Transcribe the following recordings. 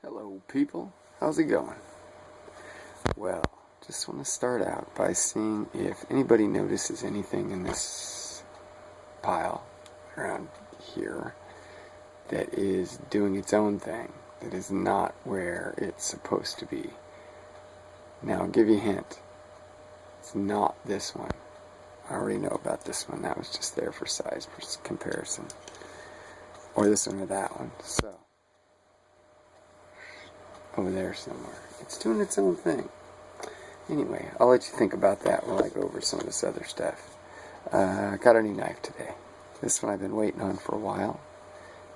Hello people, how's it going? Well, just want to start out by seeing if anybody notices anything in this pile around here that is doing its own thing, that is not where it's supposed to be. Now I'll give you a hint, it's not this one. I already know about this one, that was just there for size comparison. Or this one or that one, so over there somewhere. It's doing its own thing. Anyway, I'll let you think about that while I go over some of this other stuff. Got a new knife today. This one I've been waiting on for a while.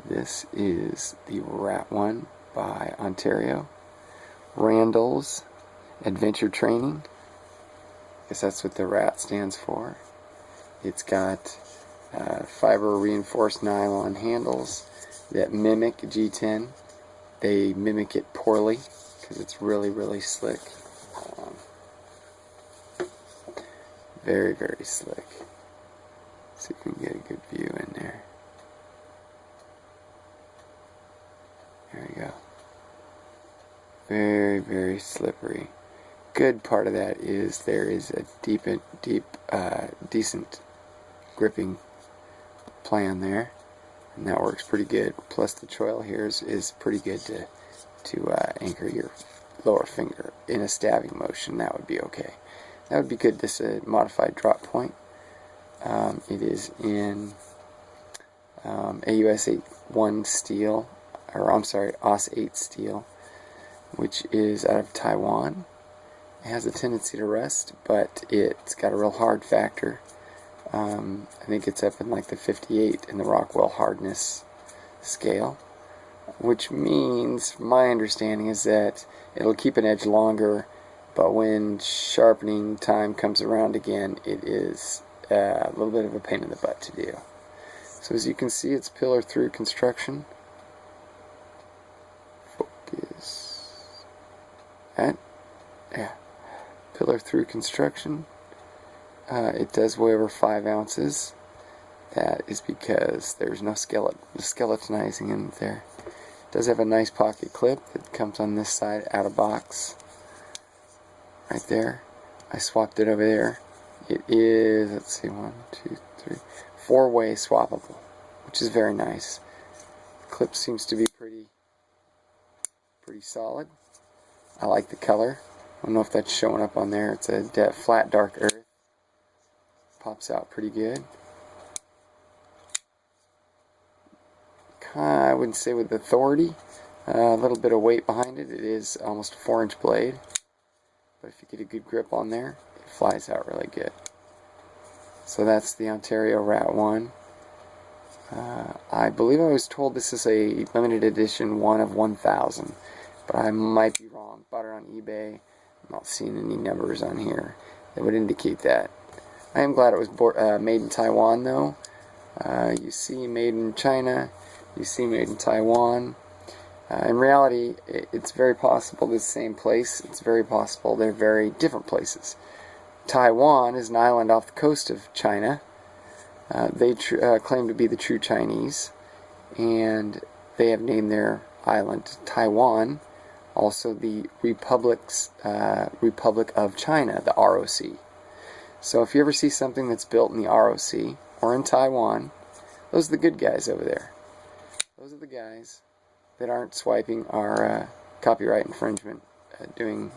This is the Rat One by Ontario. Randall's Adventure Training. I guess that's what the rat stands for. It's got fiber reinforced nylon handles that mimic G10. They mimic it poorly because it's really, really slick. Very, very slick. See if we can get a good view in there. There we go. Very, very slippery. Good part of that is there is a decent gripping plan there. And that works pretty good. Plus the choil here is pretty good to anchor your lower finger in a stabbing motion. That would be okay. That would be good. This is a modified drop point. It is in AUS 8-1 steel, or I'm sorry, AUS 8 steel, which is out of Taiwan. It has a tendency to rust, but it's got a real hard factor. I think it's up in like the 58 in the Rockwell hardness scale, which means, my understanding is that it'll keep an edge longer, but when sharpening time comes around again, it is a little bit of a pain in the butt to do. So as you can see, it's pillar through construction. Focus. That? Yeah. Pillar through construction. It does weigh over 5 ounces. That is because there's no skeletonizing in there. It does have a nice pocket clip that comes on this side out of box. Right there. I swapped it over there. It is, let's see, 1, 2, 3, 4-way swappable, which is very nice. The clip seems to be pretty solid. I like the color. I don't know if that's showing up on there. It's a flat dark earth. Pops out pretty good. I wouldn't say with authority. A little bit of weight behind it. It is almost a 4-inch blade. But if you get a good grip on there, it flies out really good. So that's the Ontario Rat One. I believe I was told this is a limited edition 1 of 1,000. But I might be wrong. Bought it on eBay. I'm not seeing any numbers on here that would indicate that. I am glad it was made in Taiwan, though. You see made in China, you see made in Taiwan. In reality, it's very possible they're the same place. It's very possible they're very different places. Taiwan is an island off the coast of China. They claim to be the true Chinese, and they have named their island Taiwan, also the Republic of China, the ROC. So if you ever see something that's built in the ROC or in Taiwan, those are the good guys over there. Those are the guys that aren't swiping our copyright infringement, doing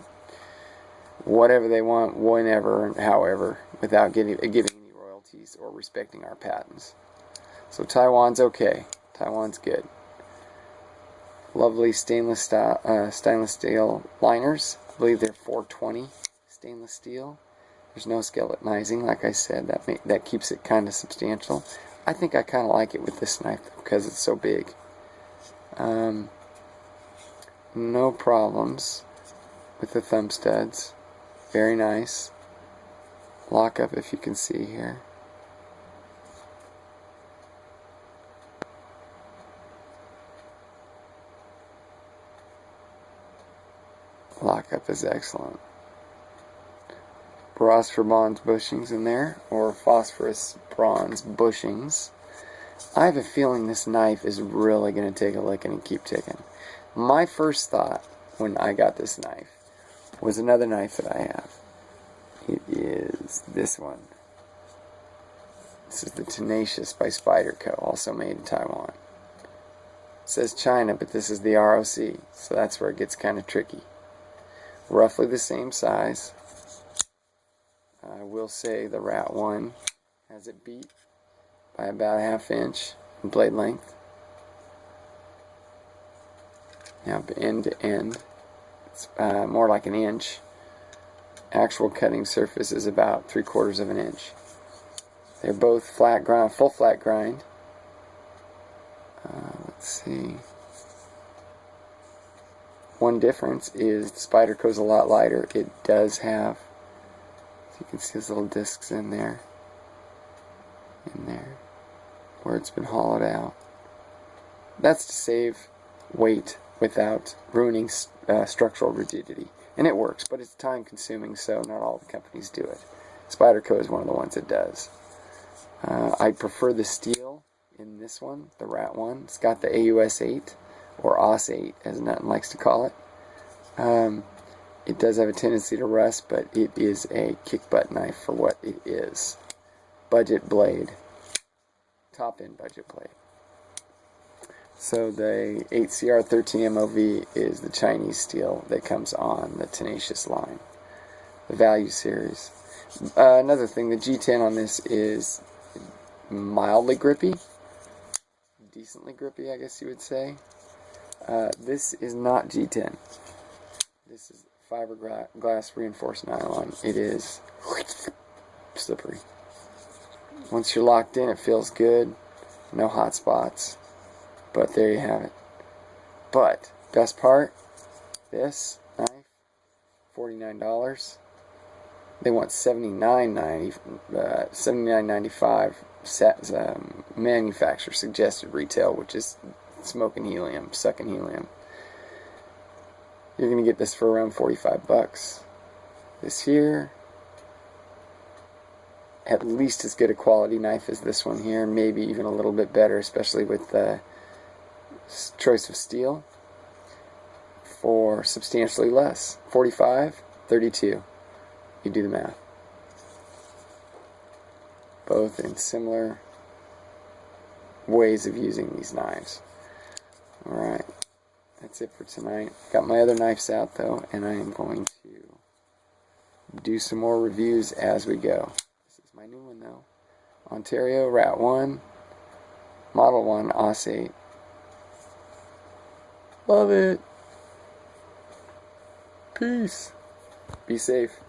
whatever they want, whenever and however, without giving any royalties or respecting our patents. So Taiwan's okay. Taiwan's good. Lovely stainless steel liners. I believe they're 420 stainless steel. There's no skeletonizing, like I said. That keeps it kind of substantial. I think I kind of like it with this knife because it's so big. No problems with the thumb studs. Very nice. Lock up, if you can see here. Lock up is excellent. Phosphor bronze bushings in there, or phosphorus bronze bushings. I have a feeling this knife is really going to take a licking and keep ticking. My first thought when I got this knife was another knife that I have. It is this one. This is the Tenacious by Spyderco, also made in Taiwan. It says China, but this is the ROC, so that's where it gets kind of tricky. Roughly the same size. I will say the Rat 1 has it beat by about a ½ inch in blade length. Now end to end, it's more like an inch. Actual cutting surface is about 3/4 of an inch. They're both flat grind, full flat grind. Let's see. One difference is the Spyderco's a lot lighter. It does have, you can see those little discs in there, where it's been hollowed out. That's to save weight without ruining structural rigidity. And it works, but it's time consuming, so not all the companies do it. Spyderco is one of the ones that does. I prefer the steel in this one, the Rat 1. It's got the AUS 8, or AUS 8, as Nutton likes to call it. It does have a tendency to rust, but it is a kick-butt knife for what it is. Budget blade. Top-end budget blade. So the 8CR13 MOV is the Chinese steel that comes on the Tenacious line. The Value series. Another thing, the G10 on this is mildly grippy. Decently grippy, I guess you would say. This is not G10. This is fiberglass reinforced nylon. It is slippery. Once you're locked in, it feels good. No hot spots. But there you have it. But, best part, this knife, $49. They want $79.95 manufacturer suggested retail, which is smoking helium, sucking helium. You're going to get this for around 45 bucks. This here, at least as good a quality knife as this one here, maybe even a little bit better, especially with the choice of steel, for substantially less. 45, 32. You do the math. Both in similar ways of using these knives. Alright, that's it for tonight. Got my other knives out though, and I am going to do some more reviews as we go. This is my new one though. Ontario Rat 1, Model 1 AUS 8. Love it. Peace. Be safe.